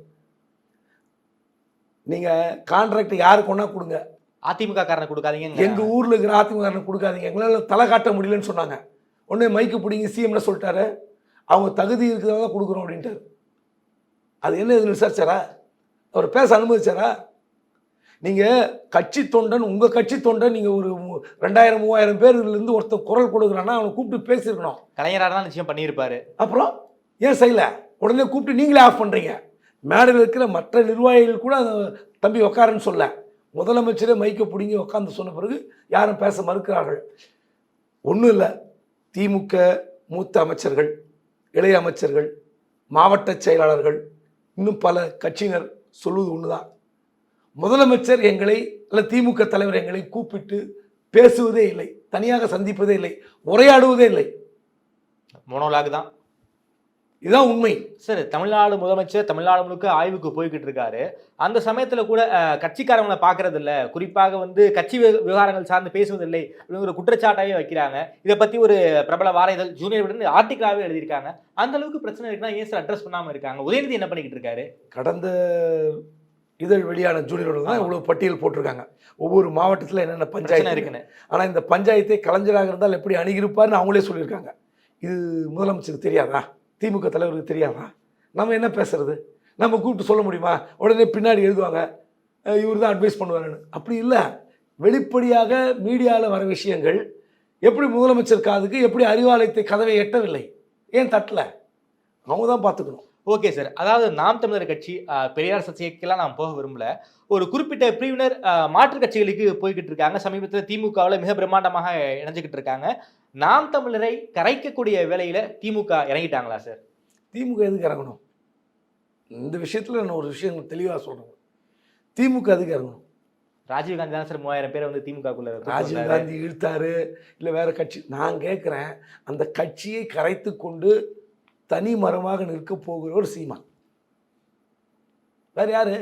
நீங்கள் கான்ட்ராக்ட் யாருக்கு ஒன்றா கொடுங்க, அதிமுக காரனை கொடுக்காதீங்க, எங்கள் ஊரில் இருக்கிற அதிமுக காரனை கொடுக்காதீங்க, எங்களால் தலை காட்ட முடியலன்னு சொன்னாங்க. உடனே மைக்கு பிடிங்க சிஎம்னு சொல்லிட்டாரு, அவங்க தகுதி இருக்கிறதா தான் கொடுக்குறோம் அப்படின்ட்டார். அது என்ன இது விசாரிச்சாரா? அவர் பேச அனுமதிச்சாரா? நீங்கள் கட்சி தொண்டன், உங்கள் கட்சி தொண்டன், நீங்கள் ஒரு 2000-3000 பேர்லேருந்து ஒருத்தர் குரல் கொடுக்குறான்னா அவனை கூப்பிட்டு பேசியிருக்கணும். கலைஞராக தான் நிச்சயம் பண்ணியிருப்பாரு. அப்புறம் ஏன் செய்யலை? உடனே கூப்பிட்டு நீங்களே ஆஃப் பண்ணுறீங்க. மேடையில் இருக்கிற மற்ற நிர்வாகிகள் கூட தம்பி உக்காருன்னு சொல்ல, முதலமைச்சரே மைக்க பிடிங்கி உட்காந்து சொன்ன பிறகு யாரும் பேச மறுக்கிறார்கள். ஒன்றும் இல்லை, திமுக மூத்த அமைச்சர்கள், இளைய அமைச்சர்கள், மாவட்ட செயலாளர்கள், இன்னும் பல கட்சியினர் சொல்வது ஒன்று தான், முதலமைச்சர் எங்களை அல்ல திமுக தலைவர் எங்களை கூப்பிட்டு பேசுவதே இல்லை, தனியாக சந்திப்பதே இல்லை, உரையாடுவதே இல்லை. மோனோலாக் தான். இதுதான் உண்மை. சார், தமிழ்நாடு முதலமைச்சர் தமிழ்நாடு முழுக்க ஆய்வுக்கு போய்கிட்டு இருக்காரு. அந்த சமயத்துல கூட கட்சிக்காரங்களை பாக்குறது இல்ல, குறிப்பாக கட்சி விவகாரங்கள் சார்ந்து பேசுவதில்லை அப்படிங்கிற குற்றச்சாட்டாவே வைக்கிறாங்க. இதை பத்தி ஒரு பிரபல வார இதழ் ஜூனியர் விட ஆர்டிகலாவே எழுதியிருக்காங்க. அந்த அளவுக்கு பிரச்சனை இருக்குன்னா ஏன் சார் அட்ரஸ் பண்ணாம இருக்காங்க? உதயநிதி என்ன பண்ணிக்கிட்டு இருக்காரு? கடந்த இதழ் வெளியான ஜூனியரோட தான் இவ்வளவு பட்டியல் போட்டிருக்காங்க, ஒவ்வொரு மாவட்டத்தில் என்னென்ன பஞ்சாயத்து இருக்குன்னு. ஆனால் இந்த பஞ்சாயத்தை கலைஞராக இருந்தால் எப்படி அணுகிருப்பார்னு அவங்களே சொல்லியிருக்காங்க. இது முதலமைச்சருக்கு தெரியாதா? திமுக தலைவருக்கு தெரியாதா? நம்ம என்ன பேசுறது? நம்ம கூப்பிட்டு சொல்ல முடியுமா? உடனே பின்னாடி எழுதுவாங்க இவர் தான் அட்வைஸ் பண்ணுவாருன்னு. அப்படி இல்லை, வெளிப்படையாக மீடியாவில் வர விஷயங்கள் எப்படி முதலமைச்சர் காதுக்கு எப்படி அறிவாலயத்தை கதவை எட்டவில்லை, ஏன் தட்டல, அவங்க தான் பார்த்துக்கணும். ஓகே சார், அதாவது நாம் தமிழர் கட்சி பெரியார் சர்ச்சைக்கெல்லாம் நான் போக விரும்பல. ஒரு குறிப்பிட்ட பிரிவினர் மாற்று கட்சிகளுக்கு போய்கிட்டு இருக்காங்க. சமீபத்தில் திமுகவில் மிக பிரம்மாண்டமாக இணைஞ்சுக்கிட்டு இருக்காங்க. நாம் தமிழரை கரைக்கக்கூடிய வேலையில திமுக இறங்கிட்டாங்களா சார்? திமுக எதுக்கு இறங்கணும்? இந்த விஷயத்தில் நான் ஒரு விஷயம் தெளிவாக சொல்கிறேன். திமுக எதுக்கு இறங்கணும்? ராஜீவ்காந்தி தான் சார் 3000 பேரை திமுகக்குள்ள ராஜீவ்காந்தி இழுத்தாரு, இல்லை வேற கட்சி? நான் கேட்குறேன், அந்த கட்சியை கரைத்து கொண்டு தனி மரமாக நிற்க போகிறவர் சீமான். வேற யாரு?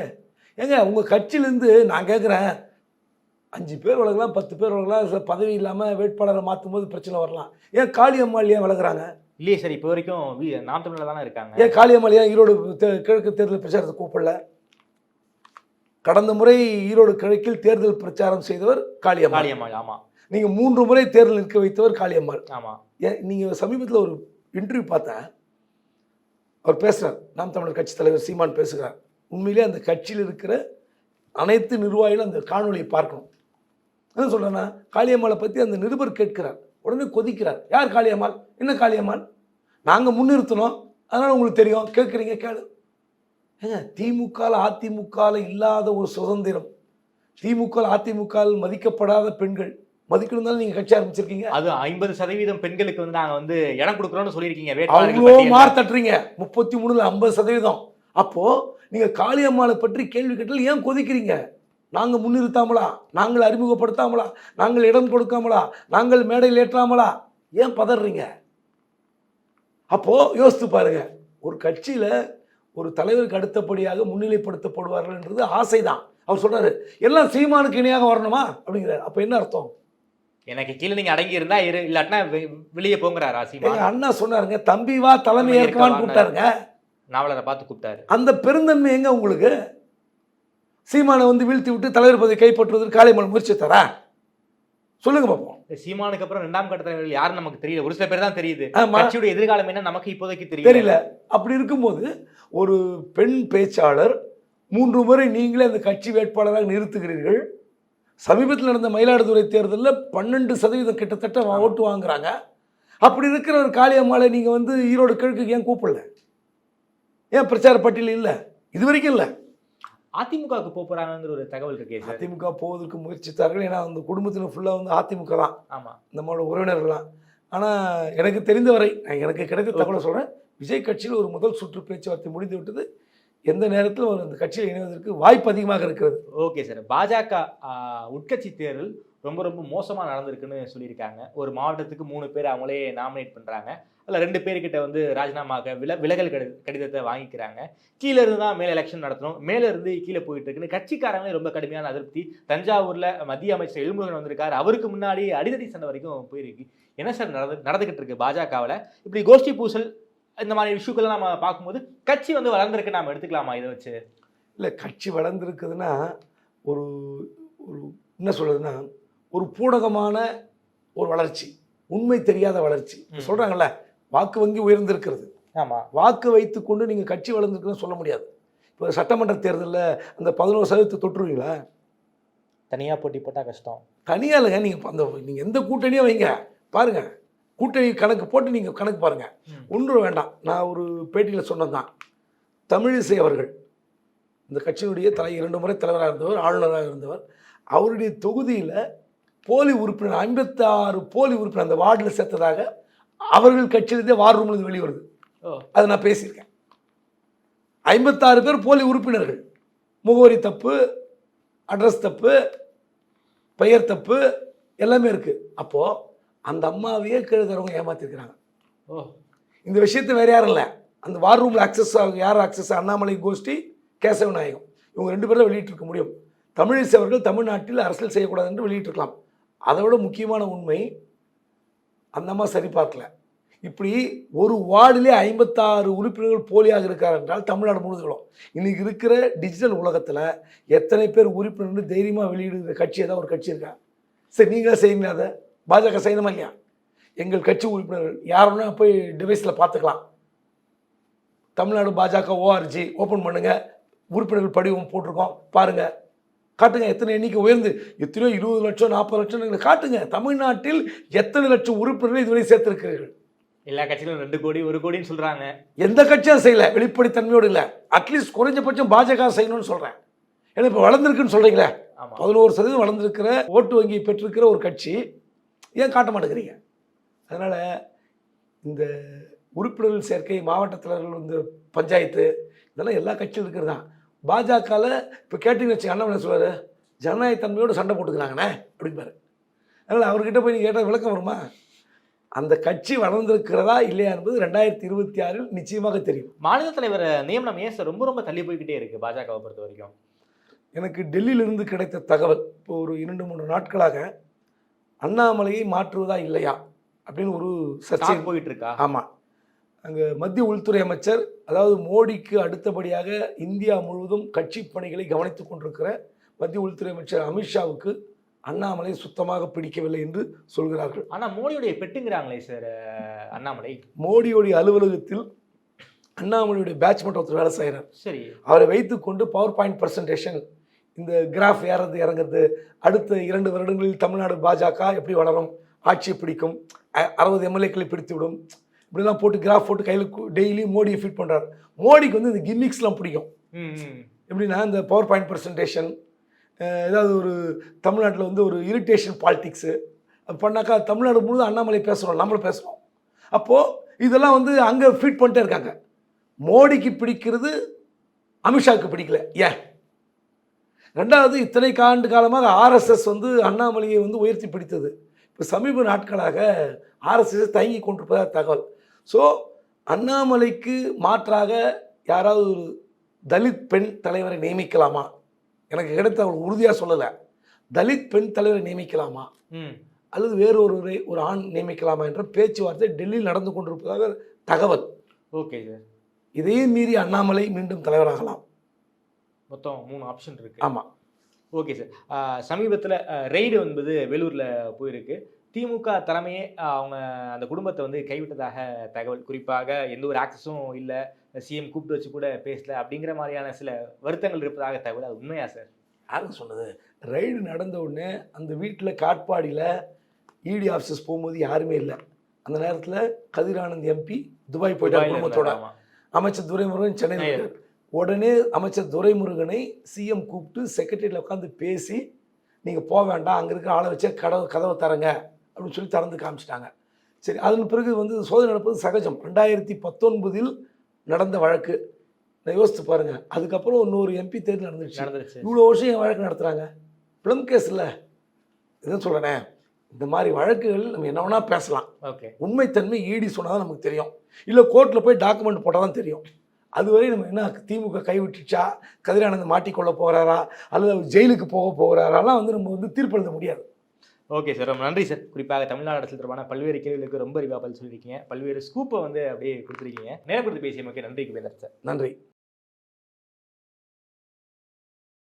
ஏங்க உங்கள் கட்சியிலேருந்து நான் கேட்குறேன், 5 பேர் வளர்க்கலாம், 10 பேர் வளர்க்கலாம், பதவி இல்லாமல் வேட்பாளரை மாற்றும் போது பிரச்சனை வரலாம். ஏன் காளியம்மாள் ஏன் வளர்க்குறாங்க? இல்லையே சார், இப்போ வரைக்கும் நாம் தமிழில் தானே இருக்காங்க. ஏன் காளியம்மாள் ஏன் ஈரோடு கிழக்கு தேர்தல் பிரச்சாரத்தை கூப்பிடல? கடந்த முறை ஈரோடு கிழக்கில் தேர்தல் பிரச்சாரம் செய்தவர் காளியம்மாள். ஆமாம். நீங்கள் 3 முறை தேர்தல் நிற்க வைத்தவர் காளியம்மாள். ஆமாம். ஏன் நீங்கள் சமீபத்தில் ஒரு இன்டர்வியூ பார்த்தேன், அவர் பேசுகிறார், நாம் தமிழர் கட்சி தலைவர் சீமான் பேசுகிறார். உண்மையிலே அந்த கட்சியில் இருக்கிற அனைத்து நிர்வாகிகளும் அந்த காணொலியை பார்க்கணும். என்ன சொல்கிறேன்னா, காளியம்மாளை பற்றி அந்த நிருபர் கேட்கிறார், உடனே கொதிக்கிறார். யார் காளியம்மாள்? என்ன காளியம்மாள்? நாங்கள் முன்னிறுத்தினோம், அதனால் உங்களுக்கு தெரியும், கேட்குறீங்க கேளு. ஏங்க திமுக அதிமுக இல்லாத ஒரு சுதந்திரம், திமுக அதிமுக மதிக்கப்படாத பெண்கள் மதிக்கணும் நீங்க கட்சி ஆரம்பிச்சிருக்கீங்க. அது 50% பெண்களுக்கு நாங்க இடம் கொடுக்குறோம்னு சொல்லியிருக்கீங்க. அவ்வளோ மார்க் தட்டுறீங்க, 33ல் 50%. அப்போ நீங்க காளியம்மாளை பற்றி கேள்வி கேட்டால் ஏன் கொதிக்கிறீங்க? நாங்கள் முன்னிறுத்தாமலா, நாங்கள் அறிமுகப்படுத்தாமலா, நாங்கள் இடம் கொடுக்காமலா, நாங்கள் மேடையில் ஏற்றாமலா, ஏன் பதறீங்க? அப்போ யோசித்து பாருங்க, ஒரு கட்சியில ஒரு தலைவருக்கு அடுத்தபடியாக முன்னிலைப்படுத்தப்படுவார்கள் என்றது ஆசைதான். அவர் சொல்றாரு எல்லாம் சீமானுக்கு இணையாக வரணுமா அப்படிங்கிறார். அப்ப என்ன அர்த்தம்? எனக்கு கீழே நீங்க அடங்கி இருந்தா இல்லாட்டினா வெளியே போங்கிறாரா சீமான்? அண்ணா சொன்னாருங்க, தம்பி வா தலைமை ஏற்கவான்னு கூப்பிட்டாருங்க, நாவலரை பார்த்து கூப்பிட்டாரு. அந்த பெருந்தன்மை எங்க உங்களுக்கு? சீமானை வீழ்த்தி விட்டு தலைவர் பதவி கைப்பற்றுவதற்கு காளியம்மாள் முயற்சித்தாரா? சொல்லுங்க பாப்போம். சீமானுக்கு அப்புறம் 2ஆம் கட்ட தலைவர்கள் யாரும் நமக்கு தெரியல, ஒரு சில பேர் தான் தெரியுது. கட்சியுடைய எதிர்காலம் என்ன நமக்கு இப்போதைக்கு தெரியல. அப்படி இருக்கும்போது ஒரு பெண் பேச்சாளர் 3 முறை நீங்களே அந்த கட்சி வேட்பாளராக நிறுத்துகிறீர்கள். சமீபத்தில் நடந்த மயிலாடுதுறை தேர்தலில் 12% கிட்டத்தட்ட ஓட்டு வாங்குறாங்க. அப்படி இருக்கிற ஒரு காளியம்மாளை நீங்க ஈரோடு கிழக்கு ஏன் கூப்பிடல? ஏன் பிரச்சார பட்டியல் இல்லை? இது வரைக்கும் இல்லை. அதிமுகவுக்கு போறாங்கிற ஒரு தகவல் இருக்கே சார். அதிமுக போவதற்கு முயற்சித்தார்கள். ஏன்னா அந்த குடும்பத்தில் ஃபுல்லாக அதிமுக தான். ஆமாம், நம்மளோட உறவினர்கள் தான். ஆனால் எனக்கு தெரிந்தவரை, எனக்கு கிடைத்த தகவலை சொல்கிறேன், விஜய் கட்சியில் ஒரு முதல் சுற்று பேச்சுவார்த்தை முடிந்து விட்டது. எந்த நேரத்தில் அவர் அந்த கட்சியில் இணைவதற்கு வாய்ப்பு அதிகமாக இருக்கிறது. ஓகே சார், பாஜக உட்கட்சி தேர்தல் ரொம்ப ரொம்ப மோசமாக நடந்திருக்குன்னு சொல்லியிருக்காங்க. ஒரு மாவட்டத்துக்கு 3 பேர் அவங்களே நாமினேட் பண்ணுறாங்க. அதில் 2 பேர்கிட்ட ராஜினாமாக விலகல் கடிதத்தை வாங்கிக்கிறாங்க. கீழே இருந்து தான் மேலே எலெக்ஷன் நடத்தணும், மேலே இருந்து கீழே போயிட்டு இருக்குன்னு கட்சிக்காரங்களே ரொம்ப கடுமையான அதிருப்தி. தஞ்சாவூரில் மத்திய அமைச்சர் எல்முருகன் வந்திருக்காரு, அவருக்கு முன்னாடி அடிதடி சண்டை வரைக்கும் போயிருக்கு. என்ன சார் நடந்துகிட்டு இருக்கு பாஜகவில்? இப்படி கோஷ்டி பூசல் இந்த மாதிரி விஷயங்கள்லாம் நம்ம பார்க்கும்போது கட்சி வளர்ந்துருக்கு நாம எடுத்துக்கலாமா இதை வச்சு? இல்லை, கட்சி வளர்ந்துருக்குதுன்னா ஒரு ஒரு என்ன சொல்றதுன்னா ஒரு பூடகமான ஒரு வளர்ச்சி, உண்மை தெரியாத வளர்ச்சி. சொல்றாங்கல்ல, வாக்கு வங்கி உயர்ந்திருக்கிறது. ஆமாம், வாக்கு வைத்து கொண்டு நீங்கள் கட்சி வளர்ந்துருக்குன்னு சொல்ல முடியாது. இப்போ சட்டமன்ற தேர்தலில் அந்த 11% தொற்றுவீங்களா? தனியாக போட்டி போட்டால் கஷ்டம். தனியாக இல்லைங்க, நீங்கள் எந்த கூட்டணியும் வைங்க, பாருங்கள் கூட்டணி கணக்கு போட்டு நீங்கள் கணக்கு பாருங்கள். ஒன்று வேண்டாம், நான் ஒரு பேட்டியில் சொன்னதான், தமிழிசை அவர்கள் இந்த கட்சியினுடைய 2 முறை தலைவராக இருந்தவர், ஆளுநராக இருந்தவர். அவருடைய தொகுதியில் போலி உறுப்பினர் 56 போலி உறுப்பினர் அந்த வார்டில் சேர்த்ததாக அவர்கள் கட்சியிலிருந்தே வார் ரூம்லேருந்து வெளிவருது. அதை நான் பேசியிருக்கேன். 56 பேர் போலி உறுப்பினர்கள், முகவரி தப்பு, அட்ரஸ் தப்பு, பெயர் தப்பு, எல்லாமே இருக்குது. அப்போது அந்த அம்மாவையே கீழே தரவங்க ஏமாற்றிருக்கிறாங்க. இந்த விஷயத்தை வேறு யாரும் இல்லை, அந்த வார் ரூமில் அக்சஸ் யார் அக்சஸ், அண்ணாமலை கோஷ்டி, கேசவநாயகம், இவங்க 2 பேரும் வெளியிட்டிருக்க முடியும். தமிழிசை அவர்கள் தமிழ்நாட்டில் அரசியல் செய்யக்கூடாது என்று வெளியிட்டிருக்கலாம். அதை விட முக்கியமான உண்மை, அந்த அம்மா சரி பார்க்கல. இப்படி ஒரு வார்டிலே 56 உறுப்பினர்கள் போலியாக இருக்கார் என்றால் தமிழ்நாடு முழுதுகளும் இன்னைக்கு இருக்கிற டிஜிட்டல் உலகத்தில் எத்தனை பேர் உறுப்பினர் தைரியமாக வெளியிடுகிற கட்சி ஏதாவது ஒரு கட்சி இருக்கா? சரி, நீங்களே செய்யுங்களா? அதை பாஜக செய்யணுமா இல்லையா? எங்கள் கட்சி உறுப்பினர்கள் யாருன்னா போய் டிவைஸில் பார்த்துக்கலாம். தமிழ்நாடு பாஜக ORG ஓப்பன் பண்ணுங்கள், உறுப்பினர்கள் படிவம் போட்டிருக்கோம் பாருங்கள், காட்டுங்க. எத்தனை எண்ணிக்கை உயர்ந்து எத்தனையோ 20 லட்சம் 40 லட்சம் நீங்கள் காட்டுங்க. தமிழ்நாட்டில் எத்தனை லட்சம் உறுப்பினர்கள் இதுவரை சேர்த்திருக்கிறீர்கள்? எல்லா கட்சிகளும் 2 கோடி 1 கோடின்னு சொல்கிறாங்க. எந்த கட்சியும் செய்யலை, வெளிப்படைத்தன்மையோடு இல்லை. அட்லீஸ்ட் குறைஞ்சபட்சம் பாஜக செய்யணும்னு சொல்கிறேன். ஏன்னா இப்போ வளர்ந்துருக்குன்னு சொல்கிறீங்களே, 11% வளர்ந்துருக்கிற ஓட்டு வங்கியை பெற்றிருக்கிற ஒரு கட்சி ஏன் காட்ட மாட்டேங்கிறீங்க? அதனால் இந்த உறுப்பினர்கள் சேர்க்கை, மாவட்ட தலைவர்கள் வந்து பஞ்சாயத்து, இதெல்லாம் எல்லா கட்சியும் இருக்கிறது தான். பாஜகவில் இப்போ கேட்டீங்கன்னு வச்சு அண்ணாமலை சொல்லுவார், ஜனநாயகத்தன்மையோடு சண்டை போட்டுக்கிறாங்கண்ணே அப்படிம்பாரு. அதனால் அவர்கிட்ட போய் நீங்கள் கேட்டால் விளக்கம் வருமா? அந்த கட்சி வளர்ந்திருக்கிறதா இல்லையா என்பது 2026 நிச்சயமாக தெரியும். மாநில தலைவர் நியமனம் ஏன் சார் ரொம்ப தள்ளி போய்கிட்டே இருக்கு பாஜகவை பொறுத்த வரைக்கும்? எனக்கு டெல்லியிலிருந்து கிடைத்த தகவல், இப்போ ஒரு 2-3 நாட்களாக அண்ணாமலையை மாற்றுவதா இல்லையா அப்படின்னு ஒரு சர்ச்சை போயிட்டு இருக்கா? ஆமாம், அங்கே மத்திய உள்துறை அமைச்சர், அதாவது மோடிக்கு அடுத்தபடியாக இந்தியா முழுவதும் கட்சி பணிகளை கவனித்துக் கொண்டிருக்கிற மத்திய உள்துறை அமைச்சர் அமித்ஷாவுக்கு அண்ணாமலை சுத்தமாக பிடிக்கவில்லை என்று சொல்கிறார்கள். ஆனால் மோடியுடைய பெட்டுங்கிறாங்களே சார் அண்ணாமலை. மோடியுடைய அலுவலகத்தில் அண்ணாமலையுடைய பேட்ச் மட்டும் ஒருத்தர் வேலை செய்கிறார். சரி, அவரை வைத்துக்கொண்டு பவர் பாயிண்ட் பிரசன்டேஷன், இந்த கிராஃப் ஏறது இறங்குறது, அடுத்த 2 வருடங்களில் தமிழ்நாடு பாஜக எப்படி வளரும், ஆட்சியை பிடிக்கும், 60 எம்எல்ஏக்களை பிடித்து விடும், இப்படிலாம் போட்டு கிராஃப் போட்டு கையில் டெய்லி மோடியை ஃபீட் பண்ணுறாரு. மோடிக்கு வந்து இந்த கிம்மிக்ஸ்லாம் பிடிக்கும். எப்படின்னா இந்த பவர் பாயிண்ட் ப்ரெசன்டேஷன், ஏதாவது ஒரு தமிழ்நாட்டில் வந்து ஒரு இரிட்டேஷன் பாலிடிக்ஸு அது பண்ணாக்கா தமிழ்நாடு முழுவதும் அண்ணாமலை பேசுகிறோம், நம்மளும் பேசுகிறோம். அப்போது இதெல்லாம் வந்து அங்கே ஃபீட் பண்ணிட்டே இருக்காங்க. மோடிக்கு பிடிக்கிறது, அமித்ஷாவுக்கு பிடிக்கல. ஏன்? 2வது, இத்தனை ஆண்டு காலமாக ஆர்எஸ்எஸ் வந்து அண்ணாமலையை வந்து உயர்த்தி பிடித்தது. இப்போ சமீப நாட்களாக ஆர்எஸ்எஸ் தயங்கி கொண்டிருப்பதாக தகவல். ஸோ அண்ணாமலைக்கு மாற்றாக யாராவது ஒரு தலித் பெண் தலைவரை நியமிக்கலாமா? எனக்கு கிடைத்த அவர் உறுதியாக சொல்லலை. தலித் பெண் தலைவரை நியமிக்கலாமா அல்லது வேறொருவரை ஒரு ஆண் நியமிக்கலாமா என்ற பேச்சுவார்த்தை டெல்லியில் நடந்து கொண்டிருப்பதாக தகவல். ஓகே சார், இதையும் மீறி அண்ணாமலை மீண்டும் தலைவராகலாம். மொத்தம் 3 ஆப்ஷன் இருக்கு. ஆமாம். ஓகே சார், சமீபத்தில் ரெய்டு என்பது வேலூரில் போயிருக்கு. திமுக தலைமையே அவங்க அந்த குடும்பத்தை வந்து கைவிட்டதாக தகவல். குறிப்பாக எந்த ஒரு ஆக்சஸும் இல்லை, சிஎம் கூப்பிட்டு வச்சு கூட பேசல அப்படிங்கிற மாதிரியான சில வருத்தங்கள் இருப்பதாக தகவல். அது உண்மையா சார்? யாரும் சொன்னது? ரைடு நடந்த உடனே அந்த வீட்டில் காட்பாடியில் இடி ஆஃபீஸஸ் போகும்போது யாருமே இல்லை. அந்த நேரத்தில் கதிர் ஆனந்த் எம்பி துபாய் போயிட்டார் குடும்பத்தோட. அமைச்சர் துரைமுருகன் சென்னையில். உடனே அமைச்சர் துரைமுருகனை சிஎம் கூப்பிட்டு செக்ரட்டரியில் உட்காந்து பேசி, நீங்கள் போக வேண்டாம், அங்கே இருக்கிற ஆளை வச்சே கதவை தரங்க அப்படின்னு சொல்லி திறந்து காமிச்சிட்டாங்க. சரி, அதன் பிறகு வந்து சோதனை நடப்பது சகஜம். 2019 நடந்த வழக்கு நான் யோசித்து பாருங்கள். அதுக்கப்புறம் இன்னொரு எம்பி தேர்தல் நடந்துருச்சு. இவ்வளோ வருஷம் என் வழக்கு நடத்துகிறாங்க. பிளம் கேஸ் இல்லை. இதுன்னு சொல்கிறேனே, இந்த மாதிரி வழக்குகள் நம்ம என்ன வேணால் பேசலாம். ஓகே, உண்மைத்தன்மை ஈடி சொன்னால் தான் நமக்கு தெரியும், இல்லை கோர்ட்டில் போய் டாக்குமெண்ட் போட்டால் தான் தெரியும். அதுவரை நம்ம என்ன திமுக கைவிட்டுச்சா, கதிரானந்த் மாட்டிக்கொள்ள போகிறாரா அல்லது ஜெயிலுக்கு போகிறாராலாம் வந்து நம்ம வந்து தீர்ப்பெழுத முடியாது. ஓகே சார், ரொம்ப நன்றி சார். குறிப்பாக தமிழ்நாடு அரசியல் தொடர்பான பல்வேறு கேள்விகளுக்கு ரொம்ப விரிவாக பதில் சொல்லியிருக்கீங்க. பல்வேறு ஸ்கூப்பை வந்து அப்படியே கொடுத்துருக்கீங்க. நேரம் கொடுத்து பேசியமைக்கு நன்றி குபேந்தர் சார். நன்றி.